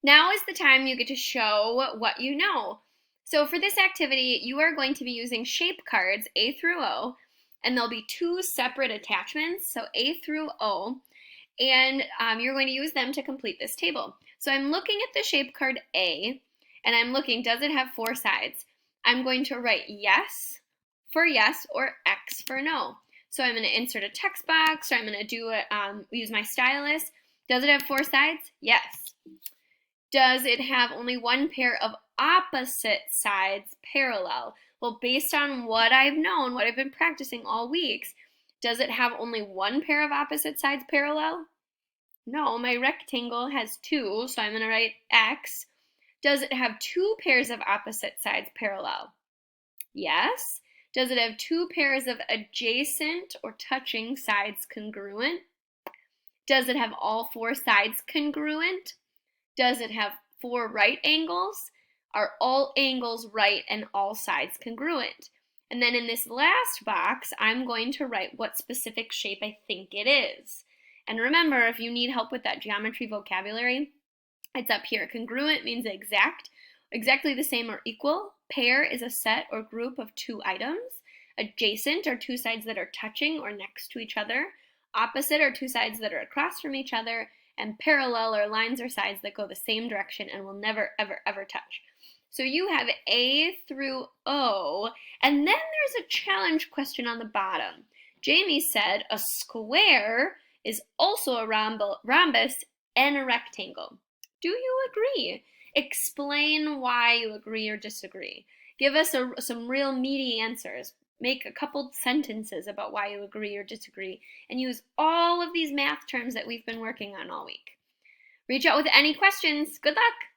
Now is the time you get to show what you know. So for this activity, you are going to be using shape cards A through O, and there'll be two separate attachments, so A through O, and you're going to use them to complete this table. So I'm looking at the shape card A, and I'm looking, does it have four sides? I'm going to write yes for yes or X for no. So I'm going to insert a text box, or I'm going to use my stylus. Does it have four sides? Yes. Does it have only one pair of opposite sides parallel? Well, based on what I've known, what I've been practicing all weeks, does it have only one pair of opposite sides parallel? No, my rectangle has two, so I'm going to write X. Does it have two pairs of opposite sides parallel? Yes. Does it have two pairs of adjacent or touching sides congruent? Does it have all four sides congruent? Does it have four right angles? Are all angles right and all sides congruent? And then in this last box, I'm going to write what specific shape I think it is. And remember, if you need help with that geometry vocabulary, it's up here. Congruent means exact, exactly the same or equal. Pair is a set or group of two items. Adjacent are two sides that are touching or next to each other. Opposite are two sides that are across from each other. And parallel are lines or sides that go the same direction and will never, ever, ever touch. So you have A through O, and then there's a challenge question on the bottom. Jamie said a square is also a rhombus and a rectangle. Do you agree? Explain why you agree or disagree. Give us some real meaty answers. Make a couple sentences about why you agree or disagree, and use all of these math terms that we've been working on all week. Reach out with any questions. Good luck!